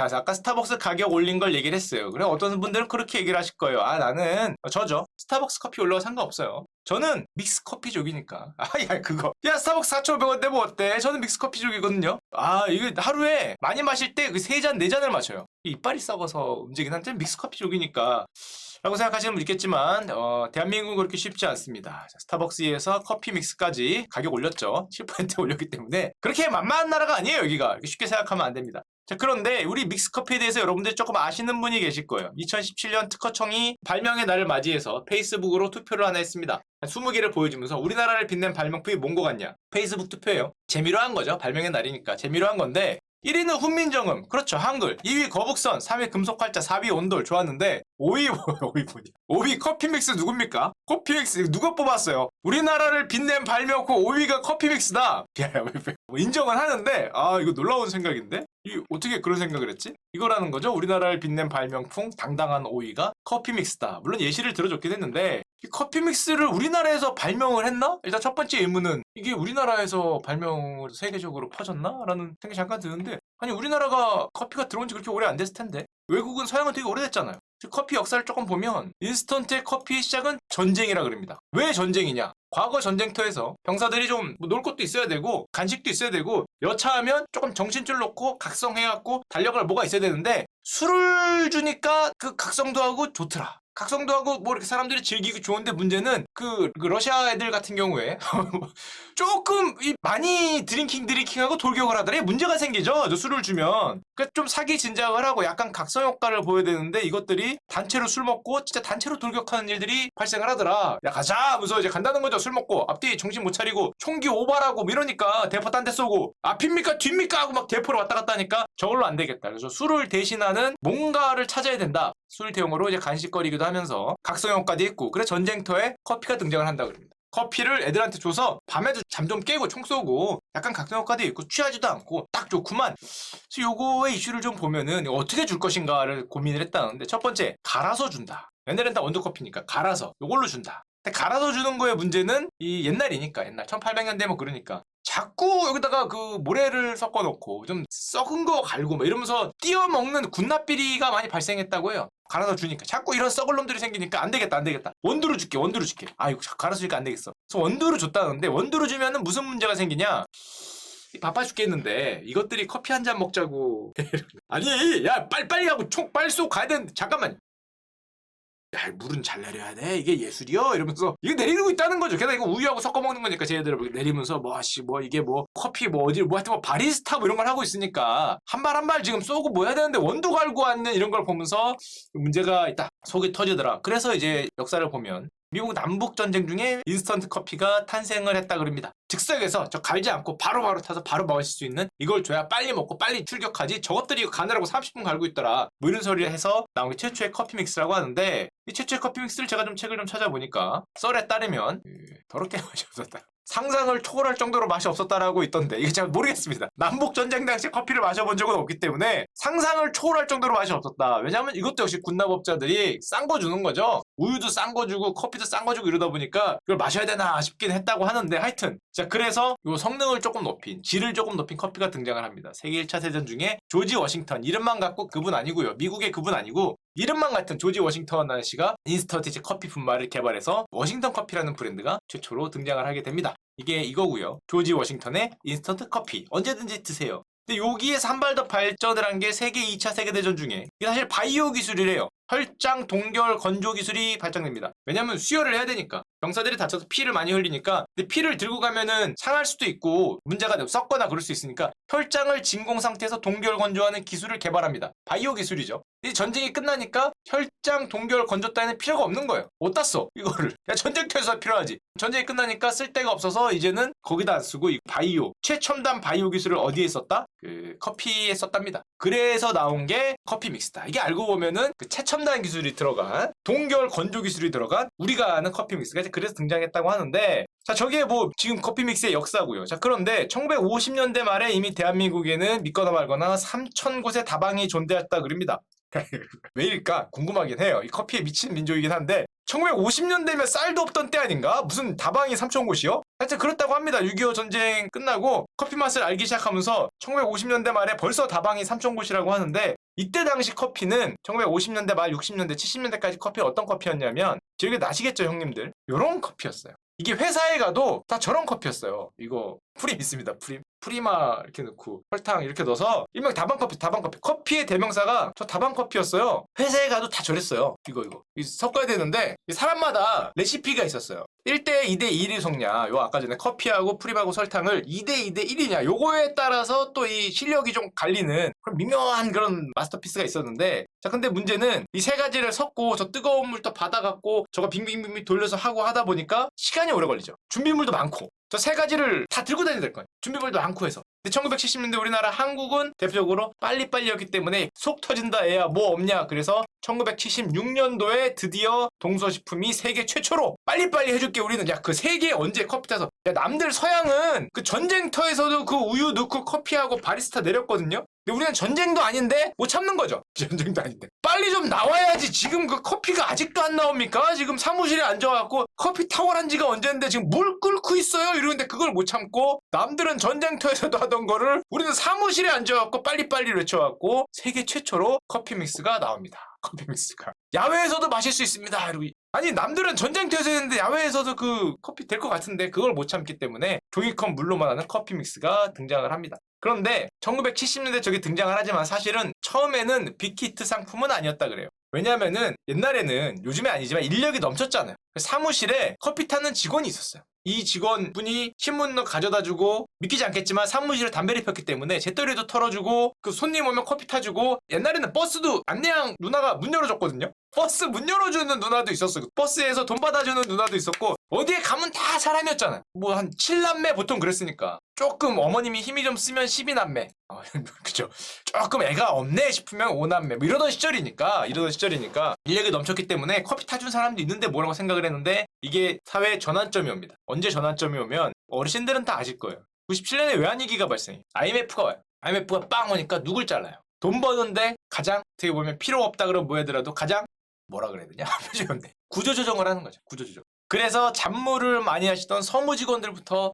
자, 아까 스타벅스 가격 올린 걸 얘기를 했어요. 그래, 어떤 분들은 그렇게 얘기를 하실 거예요. 아, 나는 저죠. 스타벅스 커피 올라가 상관없어요. 저는 믹스 커피족이니까. 아, 야, 그거. 야, 스타벅스 4,500원대 뭐 어때? 저는 믹스 커피족이거든요. 아, 이거 하루에 많이 마실 때 그 3잔, 4잔을 마셔요. 이빨이 썩어서 움직이긴 한데 믹스 커피족이니까. 라고 생각하시는 분 있겠지만 대한민국은 그렇게 쉽지 않습니다. 자, 스타벅스에서 커피 믹스까지 가격 올렸죠. 7% 올렸기 때문에 그렇게 만만한 나라가 아니에요. 여기가 쉽게 생각하면 안 됩니다. 자, 그런데 우리 믹스커피에 대해서 여러분들이 조금 아시는 분이 계실 거예요. 2017년 특허청이 발명의 날을 맞이해서 페이스북으로 투표를 하나 했습니다. 20개를 보여주면서 우리나라를 빛낸 발명품이 뭔 거 같냐? 페이스북 투표예요. 재미로 한 거죠. 발명의 날이니까 재미로 한 건데 1위는 훈민정음, 그렇죠, 한글. 2위 거북선, 3위 금속활자, 4위 온돌. 좋았는데 5위 뭐야? 5위 뭐냐? 5위 커피믹스 누굽니까? 커피믹스 누가 뽑았어요? 우리나라를 빛낸 발명품 5위가 커피믹스다. 뭐 인정은 하는데 아, 이거 놀라운 생각인데? 이 어떻게 그런 생각을 했지? 이거라는 거죠. 우리나라를 빛낸 발명품 당당한 5위가 커피믹스다. 물론 예시를 들어줬긴 했는데 이 커피믹스를 우리나라에서 발명을 했나? 일단 첫 번째 의문은 이게 우리나라에서 발명을 세계적으로 퍼졌나? 라는 생각이 잠깐 드는데 아니, 우리나라가 커피가 들어온 지 그렇게 오래 안 됐을 텐데 외국은 서양은 되게 오래됐잖아요. 커피 역사를 조금 보면 인스턴트의 커피의 시작은 전쟁이라 그럽니다. 왜 전쟁이냐? 과거 전쟁터에서 병사들이 좀 놀 것도 있어야 되고 간식도 있어야 되고 여차하면 조금 정신줄 놓고 각성해갖고 달려갈 뭐가 있어야 되는데 술을 주니까 그 각성도 하고 좋더라. 각성도 하고 뭐 이렇게 사람들이 즐기기 좋은데 문제는 그 러시아 애들 같은 경우에 조금 많이 드링킹하고 돌격을 하더니 문제가 생기죠. 저 술을 주면. 그러니까 좀 사기 진작을 하고 약간 각성 효과를 보여야 되는데 이것들이 단체로 술 먹고 진짜 단체로 돌격하는 일들이 발생을 하더라. 야, 가자 하면서 이제 간다는 거죠. 술 먹고 앞뒤 정신 못 차리고 총기 오버하고 뭐 이러니까 대포 딴 데 쏘고 앞입니까 뒤입니까 하고 막 대포를 왔다 갔다 하니까 저걸로 안 되겠다. 그래서 술을 대신하는 뭔가를 찾아야 된다. 술 대용으로 이제 간식거리기도 하면서 각성효과도 있고 그래서 전쟁터에 커피가 등장을 한다 그럽니다. 커피를 애들한테 줘서 밤에도 잠 좀 깨고 총 쏘고 약간 각성효과도 있고 취하지도 않고 딱 좋구만. 그래서 요거의 이슈를 좀 보면은 어떻게 줄 것인가를 고민을 했다는데 첫 번째, 갈아서 준다. 옛날엔 다 원두커피니까 갈아서 요걸로 준다. 근데 갈아서 주는 거의 문제는 이 옛날이니까 옛날 1800년대 뭐 그러니까 자꾸 여기다가 그 모래를 섞어 놓고 좀 썩은 거 갈고 뭐 이러면서 띄어 먹는 군납비리가 많이 발생했다고 해요. 갈아서 주니까 자꾸 이런 썩을 놈들이 생기니까 안 되겠다. 원두로 줄게. 아 이거 갈아서 주니까 안 되겠어. 그래서 원두로 줬다는데 원두로 주면은 무슨 문제가 생기냐? 바빠 죽겠는데 이것들이 커피 한 잔 먹자고 아니 야 빨리 하고 총 빨리 쏘고 가야 되는데 잠깐만. 야, 물은 잘 내려야 돼. 이게 예술이요. 이러면서 이게 내리고 있다는 거죠. 게다가 이거 우유하고 섞어 먹는 거니까 쟤네들 내리면서 이게 커피 어디 하여튼 바리스타 뭐 이런 걸 하고 있으니까 한 발 한 발 지금 쏘고 뭐 해야 되는데 원두 갈고 왔는 이런 걸 보면서 문제가 있다. 속이 터지더라. 그래서 이제 역사를 보면 미국 남북 전쟁 중에 인스턴트 커피가 탄생을 했다 그럽니다. 즉석에서 저 갈지 않고 바로바로 타서 바로 마실 수 있는 이걸 줘야 빨리 먹고 빨리 출격하지. 저것들이 가느라고 30분 갈고 있더라. 뭐 이런 소리를 해서 나온 게 최초의 커피 믹스라고 하는데 이 최초의 커피 믹스를 제가 좀 책을 좀 찾아보니까 썰에 따르면 더럽게 맛이 없었다. 상상을 초월할 정도로 맛이 없었다라고 있던데 이게 잘 모르겠습니다. 남북 전쟁 당시 커피를 마셔본 적은 없기 때문에 상상을 초월할 정도로 맛이 없었다. 왜냐하면 이것도 역시 군납업자들이 싼 거 주는 거죠. 우유도 싼 거 주고 커피도 싼 거 주고 이러다 보니까 이걸 마셔야 되나 싶긴 했다고 하는데 하여튼 자, 그래서 요 성능을 조금 높인 질을 조금 높인 커피가 등장을 합니다. 세계 1차 대전 중에 조지 워싱턴 이름만 갖고 그분 아니고요. 미국의 그분 아니고 이름만 같은 조지 워싱턴 씨가 인스턴트 커피 분말을 개발해서 워싱턴 커피라는 브랜드가 최초로 등장을 하게 됩니다. 이게 이거고요. 조지 워싱턴의 인스턴트 커피 언제든지 드세요. 근데 여기에서 한 발 더 발전을 한 게 세계 2차 세계대전 중에 이게 사실 바이오 기술이래요. 혈장 동결 건조 기술이 발전됩니다. 왜냐면 수혈을 해야 되니까 병사들이 다쳐서 피를 많이 흘리니까 근데 피를 들고 가면은 상할 수도 있고 문제가 되고 썩거나 그럴 수 있으니까 혈장을 진공 상태에서 동결 건조하는 기술을 개발합니다. 바이오 기술이죠. 이 전쟁이 끝나니까 혈장 동결 건조 따위는 필요가 없는 거예요. 어디다 써 이거를? 야, 전쟁터에서 필요하지. 전쟁이 끝나니까 쓸 데가 없어서 이제는 거기다 안 쓰고 이 바이오 최첨단 바이오 기술을 어디에 썼다? 그 커피에 썼답니다. 그래서 나온 게 커피 믹스다. 이게 알고 보면은 그 최첨단 기술이 들어간 동결 건조 기술이 들어간 우리가 아는 커피 믹스가 이제 그래서 등장했다고 하는데 자, 저게 뭐 지금 커피 믹스의 역사고요. 자, 그런데 1950년대 말에 이미 대한민국에는 믿거나 말거나 3,000곳의 다방이 존재했다 그럽니다. 왜일까 궁금하긴 해요. 이 커피에 미친 민족이긴 한데 1950년대면 쌀도 없던 때 아닌가? 무슨 다방이 3,000곳이요? 하여튼 그렇다고 합니다. 6.25 전쟁 끝나고 커피 맛을 알기 시작하면서 1950년대 말에 벌써 다방이 3,000곳이라고 하는데 이때 당시 커피는 1950년대 말 60년대 70년대까지 커피가 어떤 커피였냐면 기억이 나시겠죠 형님들? 요런 커피였어요. 이게 회사에 가도 다 저런 커피였어요. 이거 프림 있습니다. 프리마 이렇게 넣고 설탕 이렇게 넣어서 일명 다방커피. 커피의 대명사가 저 다방커피였어요. 회사에 가도 다 저랬어요. 이거 섞어야 되는데 사람마다 레시피가 있었어요. 1대 2대 1이 속냐, 요 아까 전에 커피하고 프림하고 설탕을 2대 2대 1이냐, 요거에 따라서 또 이 실력이 좀 갈리는 그런 미묘한 그런 마스터피스가 있었는데, 자 근데 문제는 이 세 가지를 섞고 저 뜨거운 물 또 받아갖고 저거 빙빙빙빙 돌려서 하고 하다 보니까 시간이 오래 걸리죠. 준비물도 많고 저 세 가지를 다 들고 다녀야 될 거예요. 준비물도 많고 해서. 근데 1970년대 우리나라 한국은 대표적으로 빨리빨리였기 때문에 속 터진다 애야 뭐 없냐. 그래서 1976년도에 드디어 동서식품이 세계 최초로 빨리빨리 해줄게 우리는. 야 그 세계 언제 커피 타서. 야 남들 서양은 그 전쟁터에서도 그 우유 넣고 커피하고 바리스타 내렸거든요. 근데 우리는 전쟁도 아닌데 못 참는 거죠. 전쟁도 아닌데 빨리 좀 나와야지. 지금 그 커피가 아직도 안 나옵니까? 지금 사무실에 앉아갖고 커피 타월한 지가 언젠데 지금 물 끓고 있어요 이러는데 그걸 못 참고, 남들은 전쟁터에서도 하던 거를 우리는 사무실에 앉아갖고 빨리빨리 외쳐갖고 세계 최초로 커피 믹스가 나옵니다. 커피 믹스가 야외에서도 마실 수 있습니다. 이러고. 아니 남들은 전쟁터에서 했는데 야외에서도 그 커피 될 것 같은데 그걸 못 참기 때문에 종이컵 물로만 하는 커피 믹스가 등장을 합니다. 그런데 1970년대 저게 등장을 하지만 사실은 처음에는 빅히트 상품은 아니었다 그래요. 왜냐면은 옛날에는, 요즘에 아니지만 인력이 넘쳤잖아요. 사무실에 커피 타는 직원이 있었어요. 이 직원분이 신문도 가져다주고, 믿기지 않겠지만 사무실에 담배를 폈기 때문에 재떨이도 털어주고, 그 손님 오면 커피 타주고, 옛날에는 버스도 안내양 누나가 문 열어줬거든요. 버스 문 열어주는 누나도 있었어요. 버스에서 돈 받아주는 누나도 있었고, 어디에 가면 다 사람이었잖아요. 뭐 한 7남매 보통 그랬으니까. 조금 어머님이 힘이 좀 쓰면 12남매. 그죠. 조금 애가 없네 싶으면 5남매. 뭐 이러던 시절이니까 인력이 넘쳤기 때문에 커피 타준 사람도 있는데 뭐라고 생각을 했는데, 이게 사회의 전환점이 옵니다. 언제 전환점이 오면 어르신들은 다 아실 거예요. 97년에 외환위기가 발생해요. IMF가 와요. IMF가 빵 오니까 누굴 잘라요? 돈 버는데 가장 어떻게 보면 필요 없다 그러면 뭐하더라도 가장 뭐라 그래야 되냐? 구조조정을 하는 거죠. 구조조정. 그래서 잡무를 많이 하시던 서무 직원들부터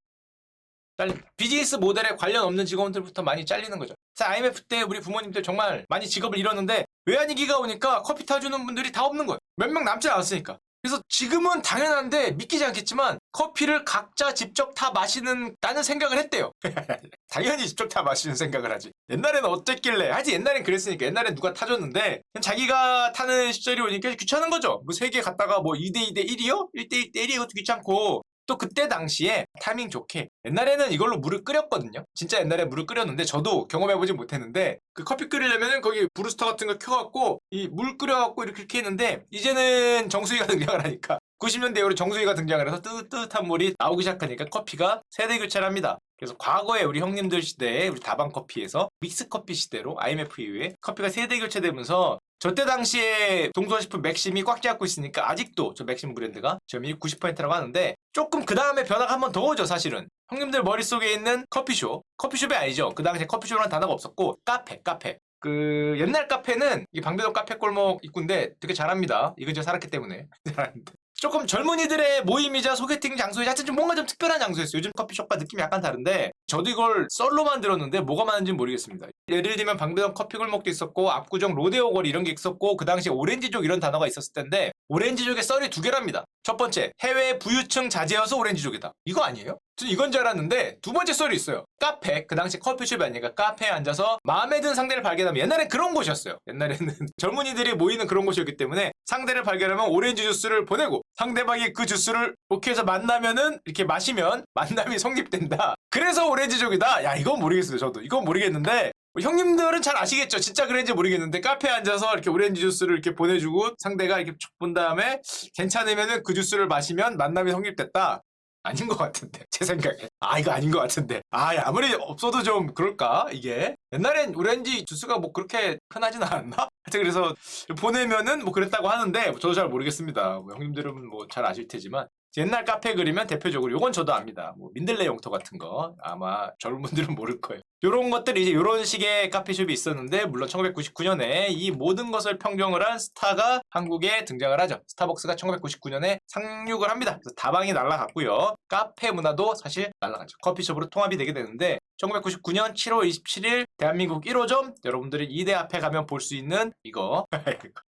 비즈니스 모델에 관련 없는 직원들부터 많이 잘리는 거죠. 그래서 IMF 때 우리 부모님들 정말 많이 직업을 잃었는데 외환위기가 오니까 커피 타주는 분들이 다 없는 거예요. 몇 명 남지 않았으니까. 그래서 지금은 당연한데 믿기지 않겠지만 커피를 각자 직접 타 마시는 다는 생각을 했대요. 당연히 직접 타 마시는 생각을 하지. 옛날에는 어땠길래. 하지 옛날엔 그랬으니까. 옛날엔 누가 타줬는데 자기가 타는 시절이 오니까 귀찮은 거죠. 뭐 세계 갔다가 뭐 2대 2대 1이요? 1대 1대 1이 이것도 귀찮고. 또 그때 당시에 타이밍 좋게 옛날에는 이걸로 물을 끓였거든요. 진짜 옛날에 물을 끓였는데 저도 경험해보지 못했는데, 그 커피 끓이려면은 거기 브루스터 같은 거 켜갖고 이 물 끓여갖고 이렇게 했는데, 이제는 정수기가 등장을 하니까 90년대 이후로 정수기가 등장을 해서 뜨뜻한 물이 나오기 시작하니까 커피가 세대 교체를 합니다. 그래서 과거에 우리 형님들 시대에 우리 다방커피에서 믹스커피 시대로 IMF 이후에 커피가 세대 교체되면서 저때 당시에 동서식품 맥심이 꽉 잡고 있으니까 아직도 저 맥심 브랜드가 점유율 90%라고 하는데, 조금 그 다음에 변화가 한 번 더 오죠. 사실은 형님들 머릿속에 있는 커피숍이 아니죠. 그 당시에 커피숍이라는 단어가 없었고 카페. 그 옛날 카페는 이 방배동 카페 골목 입구인데 되게 잘합니다. 이건 제가 살았기 때문에 잘하는데, 조금 젊은이들의 모임이자 소개팅 장소이자 하여튼 좀 뭔가 좀 특별한 장소였어요. 요즘 커피숍과 느낌이 약간 다른데 저도 이걸 썰로만 들었는데 뭐가 많은지는 모르겠습니다. 예를 들면 방배동 커피골목도 있었고 압구정 로데오 거리 이런 게 있었고, 그 당시에 오렌지족 이런 단어가 있었을 텐데 오렌지족의 썰이 두 개랍니다. 첫 번째, 해외 부유층 자제여서 오렌지족이다. 이거 아니에요? 저는 이건 줄 알았는데 두 번째 썰이 있어요. 카페, 그 당시 커피숍이 아니니까 카페에 앉아서 마음에 드는 상대를 발견하면, 옛날엔 그런 곳이었어요. 옛날에는 젊은이들이 모이는 그런 곳이었기 때문에 상대를 발견하면 오렌지 주스를 보내고 상대방이 그 주스를 오케이 해서 만나면은 이렇게 마시면 만남이 성립된다. 그래서 오렌지족이다. 야 이건 모르겠어요. 저도 이건 모르겠는데 형님들은 잘 아시겠죠? 진짜 그랬는지 모르겠는데 카페에 앉아서 이렇게 오렌지 주스를 이렇게 보내주고 상대가 이렇게 쭉 본 다음에 괜찮으면은 그 주스를 마시면 만남이 성립됐다. 아닌 것 같은데 제 생각에. 이거 아닌 것 같은데. 아무리 없어도 좀 그럴까 이게. 옛날엔 오렌지 주스가 뭐 그렇게 흔하진 않았나? 하여튼 그래서 보내면은 뭐 그랬다고 하는데 저도 잘 모르겠습니다. 뭐 형님들은 뭐 잘 아실 테지만 옛날 카페 그리면 대표적으로 요건 저도 압니다. 뭐 민들레 용토 같은 거 아마 젊은 분들은 모를 거예요. 요런 것들이 이제 요런 식의 카페숍이 있었는데 물론 1999년에 이 모든 것을 평정을 한 스타가 한국에 등장을 하죠. 스타벅스가 1999년에 상륙을 합니다. 그래서 다방이 날아갔고요. 카페 문화도 사실 날아가죠. 커피숍으로 통합이 되게 되는데 1999년 7월 27일 대한민국 1호점 여러분들이 2대 앞에 가면 볼 수 있는 이거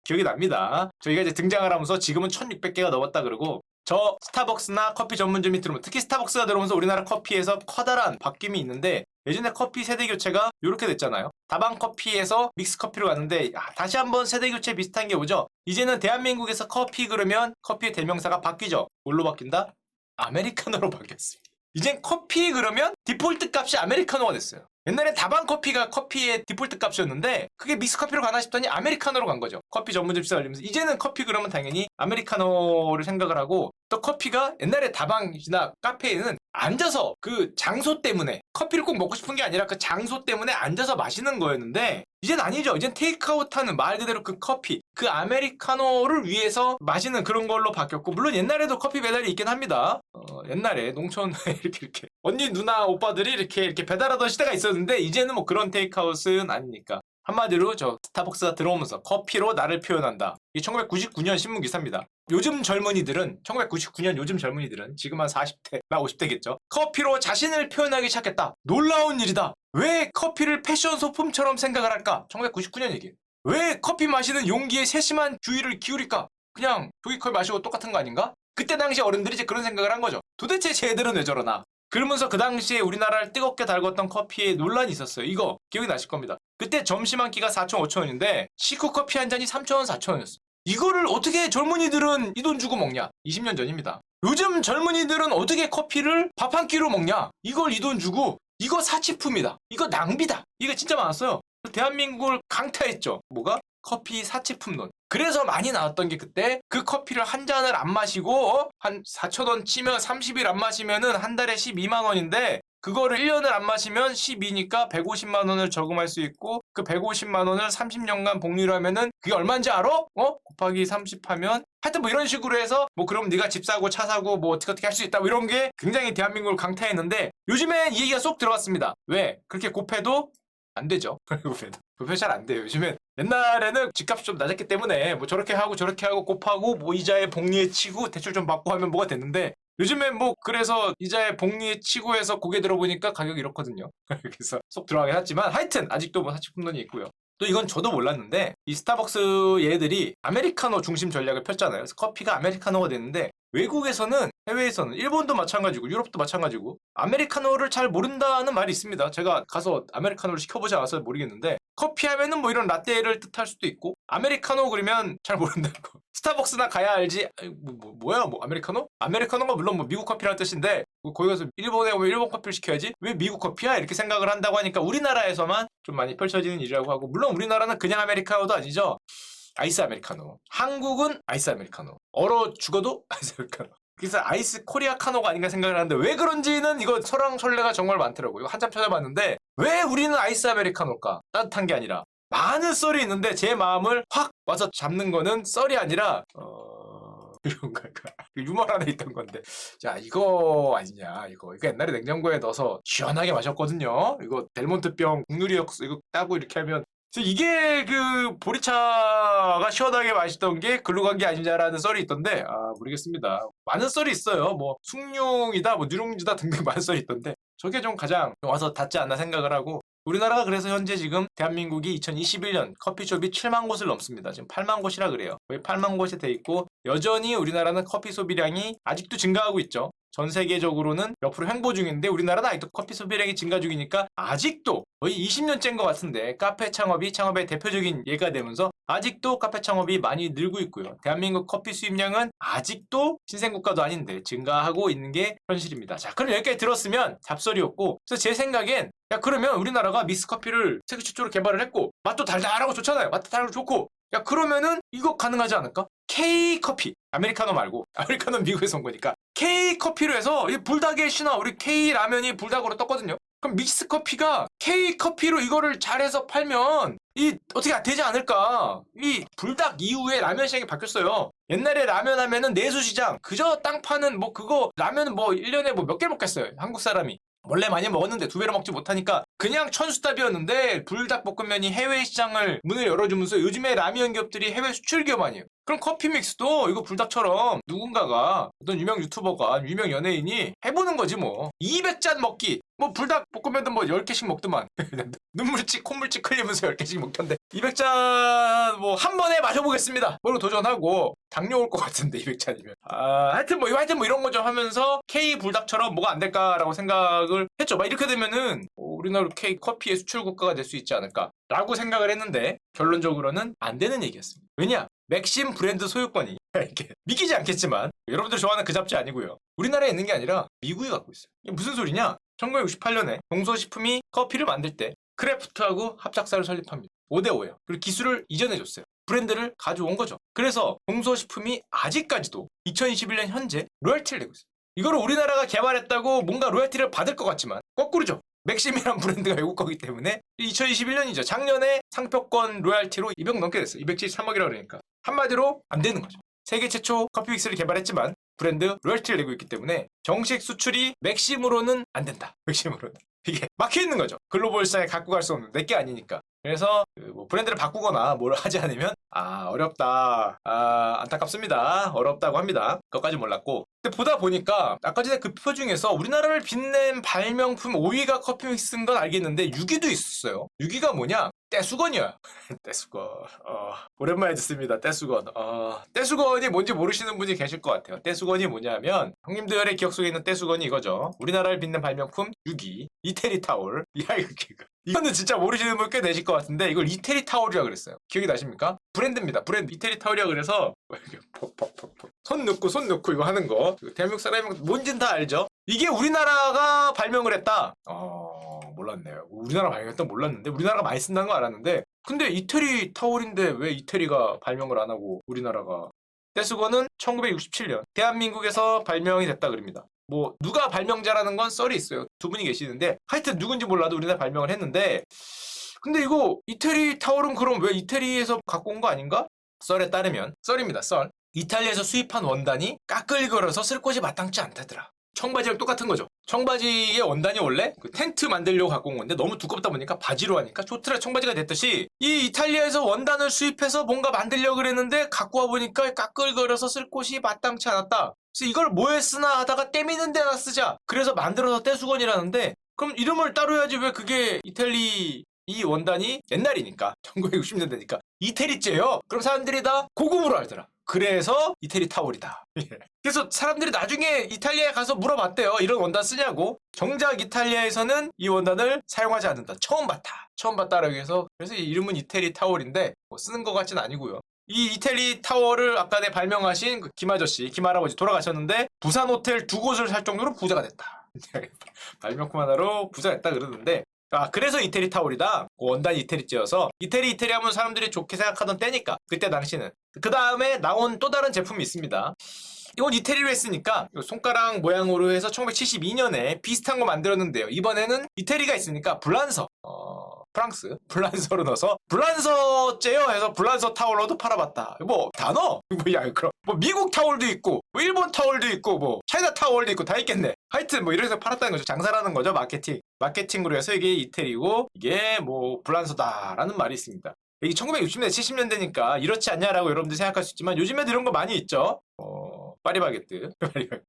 기억이 납니다. 저희가 이제 등장을 하면서 지금은 1600개가 넘었다 그러고 저 스타벅스나 커피 전문점이 들어오면 특히 스타벅스가 들어오면서 우리나라 커피에서 커다란 바뀜이 있는데 예전에 커피 세대 교체가 이렇게 됐잖아요. 다방 커피에서 믹스 커피로 갔는데 다시 한번 세대 교체 비슷한 게 오죠. 이제는 대한민국에서 커피 그러면 커피의 대명사가 바뀌죠. 뭘로 바뀐다? 아메리카노로 바뀌었습니다. 이젠 커피 그러면 디폴트 값이 아메리카노가 됐어요. 옛날에 다방 커피가 커피의 디폴트 값이었는데 그게 믹스커피로 가나 싶더니 아메리카노로 간 거죠. 커피 전문점 시설 알리면서 이제는 커피 그러면 당연히 아메리카노를 생각을 하고 또 커피가 옛날에 다방이나 카페에는 앉아서 그 장소 때문에 커피를 꼭 먹고 싶은 게 아니라 그 장소 때문에 앉아서 마시는 거였는데 이젠 아니죠. 이젠 테이크아웃하는 말 그대로 그 커피 그 아메리카노를 위해서 마시는 그런 걸로 바뀌었고 물론 옛날에도 커피 배달이 있긴 합니다. 옛날에 농촌에 이렇게 언니 누나 오빠들이 이렇게 배달하던 시대가 있었는데 이제는 뭐 그런 테이크아웃은 아니니까 한마디로 저 스타벅스가 들어오면서 커피로 나를 표현한다. 이게 1999년 신문 기사입니다. 요즘 젊은이들은 1999년 요즘 젊은이들은 지금 한 40대 나 50대겠죠. 커피로 자신을 표현하기 시작했다. 놀라운 일이다. 왜 커피를 패션 소품처럼 생각을 할까? 1999년 얘기예요. 왜 커피 마시는 용기에 세심한 주의를 기울일까? 그냥 조기컬 마시고 똑같은 거 아닌가? 그때 당시 어른들이 이제 그런 생각을 한 거죠. 도대체 쟤들은 왜 저러나? 그러면서 그 당시에 우리나라를 뜨겁게 달궜던 커피에 논란이 있었어요. 이거 기억이 나실 겁니다. 그때 점심 한 끼가 4,000, 5,000원인데 시크 커피 한 잔이 3,000원, 4,000원이었어. 이거를 어떻게 젊은이들은 이 돈 주고 먹냐? 20년 전입니다. 요즘 젊은이들은 어떻게 커피를 밥 한 끼로 먹냐? 이걸 이 돈 주고 이거 사치품이다. 이거 낭비다. 이게 진짜 많았어요. 대한민국을 강타했죠. 뭐가? 커피 사치품론. 그래서 많이 나왔던 게 그때 그 커피를 한 잔을 안 마시고 한 4,000원 치면 30일 안 마시면은 한 달에 12만 원인데 그거를 1년을 안 마시면 12니까 150만 원을 저금할 수 있고 그 150만 원을 30년간 복리를 하면은 그게 얼마인지 알아? 곱하기 30 하면 하여튼 뭐 이런 식으로 해서 뭐 그럼 네가 집 사고 차 사고 뭐 어떻게 할 수 있다 뭐 이런 게 굉장히 대한민국을 강타했는데 요즘엔 이 얘기가 쏙 들어갔습니다. 왜? 그렇게 곱해도 안 되죠. 곱해 잘 안 돼요. 요즘엔 옛날에는 집값이 좀 낮았기 때문에 뭐 저렇게 하고 곱하고 뭐 이자에 복리에 치고 대출 좀 받고 하면 뭐가 됐는데 요즘엔 뭐 그래서 이자에 복리에 치고 해서 고개 들어보니까 가격이 이렇거든요. 그래서 속 들어가긴 했지만 하여튼 아직도 뭐 사치품론이 있고요. 또 이건 저도 몰랐는데 이 스타벅스 얘들이 아메리카노 중심 전략을 폈잖아요. 그래서 커피가 아메리카노가 됐는데 외국에서는 해외에서는 일본도 마찬가지고 유럽도 마찬가지고 아메리카노를 잘 모른다는 말이 있습니다. 제가 가서 아메리카노를 시켜보지 않아서 모르겠는데 커피 하면은 뭐 이런 라떼를 뜻할 수도 있고 아메리카노 그러면 잘 모른다는 거. 스타벅스나 가야 알지. 뭐야 아메리카노? 아메리카노가 물론 뭐 미국 커피라는 뜻인데 거기 가서 일본에 오면 일본 커피를 시켜야지 왜 미국 커피야? 이렇게 생각을 한다고 하니까 우리나라에서만 좀 많이 펼쳐지는 일이라고 하고 물론 우리나라는 그냥 아메리카노도 아니죠. 아이스 아메리카노. 한국은 아이스 아메리카노. 얼어 죽어도 아이스 아메리카노. 그래서 아이스 코리아 카노가 아닌가 생각을 하는데 왜 그런지는 이거 설왕설래가 정말 많더라고요. 이거 한참 찾아봤는데 왜 우리는 아이스 아메리카노일까? 따뜻한 게 아니라. 많은 썰이 있는데 제 마음을 확 와서 잡는 거는 썰이 아니라 이런 걸까? 유머 안에 있던 건데 자 이거 아니냐 이거 옛날에 냉장고에 넣어서 시원하게 마셨거든요. 이거 델몬트병 국누리역 이거 따고 이렇게 하면 이게 그 보리차가 시원하게 마시던 게 글로 간 게 아니냐라는 썰이 있던데 모르겠습니다. 많은 썰이 있어요. 뭐 숭늉이다 뭐 누룽지다 등등 많은 썰이 있던데 저게 좀 가장 와서 닿지 않나 생각을 하고 우리나라가 그래서 현재 지금 대한민국이 2021년 커피숍이 7만 곳을 넘습니다. 지금 8만 곳이라 그래요. 거의 8만 곳이 돼 있고 여전히 우리나라는 커피 소비량이 아직도 증가하고 있죠. 전 세계적으로는 옆으로 횡보 중인데 우리나라는 아직도 커피 소비량이 증가 중이니까 아직도 거의 20년째인 것 같은데 카페 창업이 창업의 대표적인 예가 되면서 아직도 카페 창업이 많이 늘고 있고요. 대한민국 커피 수입량은 아직도 신생국가도 아닌데 증가하고 있는 게 현실입니다. 자, 그럼 여기까지 들었으면 잡설이었고 그래서 제 생각엔 야 그러면 우리나라가 믹스커피를 세계 최초로 개발을 했고 맛도 달달하고 좋잖아요. 맛도 달달하고 좋고 야 그러면은 이거 가능하지 않을까? K커피 아메리카노 말고 아메리카노는 미국에서 온 거니까 K커피로 해서 이 불닭의 신화 우리 K라면이 불닭으로 떴거든요. 그럼 믹스커피가 K커피로 이거를 잘해서 팔면 이 어떻게 되지 않을까? 이 불닭 이후에 라면 시장이 바뀌었어요. 옛날에 라면 하면은 내수시장 그저 땅 파는 뭐 그거 라면 뭐 1년에 뭐 몇 개 먹겠어요. 한국 사람이. 원래 많이 먹었는데 두 배로 먹지 못하니까 그냥 천수답이었는데 불닭볶음면이 해외 시장을 문을 열어주면서 요즘에 라면 기업들이 해외 수출 기업 아니에요. 그럼 커피 믹스도 이거 불닭처럼 누군가가 어떤 유명 유튜버가 유명 연예인이 해보는 거지 뭐. 200잔 먹기. 뭐 불닭볶음면도 뭐 10개씩 먹더만. 눈물찍 콧물찍 흘리면서 10개씩 먹던데 200잔 뭐 한 번에 마셔보겠습니다. 뭐로 도전하고 당뇨 올 것 같은데 200잔이면. 하여튼 뭐 이런 거 좀 하면서 K 불닭처럼 뭐가 안 될까라고 생각을 했죠. 막 이렇게 되면은 우리나라 K 커피의 수출 국가가 될 수 있지 않을까라고 생각을 했는데 결론적으로는 안 되는 얘기였습니다. 왜냐? 맥심 브랜드 소유권이 이렇게 믿기지 않겠지만 여러분들 좋아하는 그 잡지 아니고요. 우리나라에 있는 게 아니라 미국이 갖고 있어요. 이게 무슨 소리냐? 1968년에 동서식품이 커피를 만들 때 크래프트하고 합작사를 설립합니다. 5대5예요. 그리고 기술을 이전해줬어요. 브랜드를 가져온 거죠. 그래서 동서식품이 아직까지도 2021년 현재 로열티를 내고 있어요. 이거를 우리나라가 개발했다고 뭔가 로열티를 받을 것 같지만 거꾸로죠. 맥심이란 브랜드가 외국 거기 때문에 2021년이죠. 작년에 상표권 로열티로 200 넘게 됐어요. 273억이라고 그러니까. 한마디로 안 되는 거죠. 세계 최초 커피 믹스를 개발했지만 브랜드 로열티를 내고 있기 때문에 정식 수출이 맥심으로는 안 된다. 맥심으로는. 이게 막혀있는 거죠. 글로벌 시장에 갖고 갈 수 없는 내게 아니니까. 그래서 뭐 브랜드를 바꾸거나 뭘 하지 않으면 어렵다. 안타깝습니다. 어렵다고 합니다. 그것까지 몰랐고. 근데 보다 보니까 아까 전에 그 표 중에서 우리나라를 빛낸 발명품 5위가 커피 믹스인 건 알겠는데 6위도 있었어요. 6위가 뭐냐? 떼수건이야. 떼수건. 오랜만에 듣습니다. 떼수건. 떼수건이 뭔지 모르시는 분이 계실 것 같아요. 떼수건이 뭐냐면 형님들의 기억 속에 있는 떼수건이 이거죠. 우리나라를 빛낸 발명품 6위. 이태리 타올. 이거는 진짜 모르시는 분 꽤 되실 것 같은데 이걸 이태리 타올이라고 그랬어요. 기억이 나십니까? 브랜드입니다. 브랜드 이태리 타올이라고 그래서 손 넣고 이거 하는 거. 대한민국 사람이 뭔진 다 알죠? 이게 우리나라가 발명을 했다. 몰랐네요. 우리나라 발명했던 몰랐는데 우리나라가 많이 쓴다는 거 알았는데 근데 이태리 타올인데 왜 이태리가 발명을 안 하고 우리나라가. 떼수건은 1967년 대한민국에서 발명이 됐다 그럽니다. 뭐 누가 발명자라는 건 썰이 있어요. 두 분이 계시는데 하여튼 누군지 몰라도 우리나라 발명을 했는데 근데 이거 이태리 타올은 그럼 왜 이태리에서 갖고 온 거 아닌가? 썰에 따르면 썰입니다. 썰. 이탈리아에서 수입한 원단이 까끌거려서 쓸 곳이 마땅치 않다더라. 청바지랑 똑같은 거죠. 청바지의 원단이 원래 그 텐트 만들려고 갖고 온 건데 너무 두껍다 보니까 바지로 하니까 좋더라 청바지가 됐듯이 이 이탈리아에서 원단을 수입해서 뭔가 만들려고 그랬는데 갖고 와 보니까 까끌거려서 쓸 곳이 마땅치 않았다. 그래서 이걸 뭐에 쓰나 하다가 때미는 데나 쓰자. 그래서 만들어서 떼수건이라는데 그럼 이름을 따로 해야지 왜 그게 이탈리 이 원단이 옛날이니까 1960년대니까 이태리째요. 그럼 사람들이 다 고급으로 알더라. 그래서 이태리 타올이다. 그래서 사람들이 나중에 이탈리아에 가서 물어봤대요. 이런 원단 쓰냐고. 정작 이탈리아에서는 이 원단을 사용하지 않는다. 처음 봤다라고 해서 그래서 이 이름은 이태리 타올인데 뭐 쓰는 것 같진 아니고요. 이 이태리 타월을 아까 내 발명하신 그 김아저씨, 김할아버지 돌아가셨는데 부산 호텔 2곳을 살 정도로 부자가 됐다. 발명품 하나로 부자가 됐다 그러는데 그래서 이태리 타올이다. 원단이 이태리째여서 이태리 하면 사람들이 좋게 생각하던 때니까 그때 당시는. 그 다음에 나온 또 다른 제품이 있습니다. 이건 이태리로 했으니까 손가락 모양으로 해서 1972년에 비슷한 거 만들었는데요. 이번에는 이태리가 있으니까 불란서 프랑스 불란서로 넣어서 불란서째요 해서 불란서 타올로도 팔아봤다. 뭐 단어? 그럼 뭐 미국 타올도 있고 뭐 일본 타올도 있고 뭐 차이나 타올도 있고 다 있겠네. 하여튼 뭐 이래서 팔았다는 거죠. 장사라는 거죠. 마케팅으로 해서 이게 이태리고 이게 뭐 불란서다라는 말이 있습니다. 이게 1960년대 70년대니까 이렇지 않냐라고 여러분들 생각할 수 있지만 요즘에도 이런 거 많이 있죠. 파리바게뜨.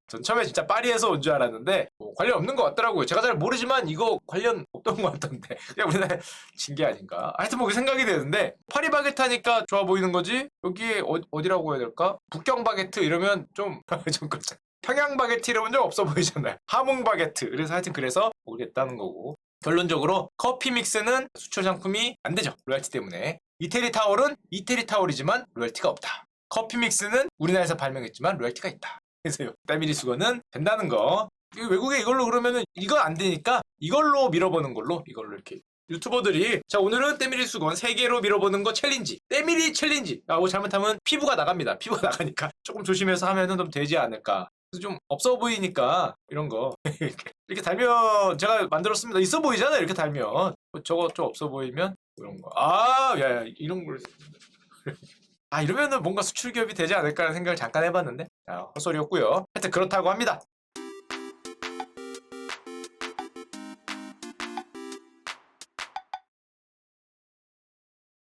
전 처음에 진짜 파리에서 온 줄 알았는데 관련 없는 것 같더라고요. 제가 잘 모르지만 이거 관련 없던 것 같던데 그냥 우리나라 진 게 아닌가. 하여튼 뭐 그 생각이 되는데 파리바게뜨 하니까 좋아 보이는 거지. 여기에 어디라고 해야 될까? 북경바게트 이러면 좀 그렇죠. 평양바게트 이러면 좀 없어 보이잖아요. 함흥바게트. 그래서 모르겠다는 거고. 결론적으로 커피 믹스는 수출 상품이 안 되죠. 로열티 때문에. 이태리 타올은 이태리 타올이지만 로열티가 없다. 커피 믹스는 우리나라에서 발명했지만 로열티가 있다. 그래서 때밀이 수건은 된다는 거. 외국에 이걸로 그러면은 이거 안 되니까 이걸로 밀어보는 걸로 이걸로 이렇게 유튜버들이 자 오늘은 때밀이 수건 3개로 밀어보는 거 챌린지 때밀이 챌린지 하고 잘못하면 피부가 나갑니다. 피부가 나가니까 조금 조심해서 하면은 좀 되지 않을까. 좀 없어 보이니까 이런 거 이렇게 달면 제가 만들었습니다. 있어 보이잖아요. 이렇게 달면 저거 좀 없어 보이면 이런 거 야 이런 걸 아, 이러면은 뭔가 수출 기업이 되지 않을까라는 생각을 잠깐 해봤는데 아, 헛소리였고요. 하여튼 그렇다고 합니다.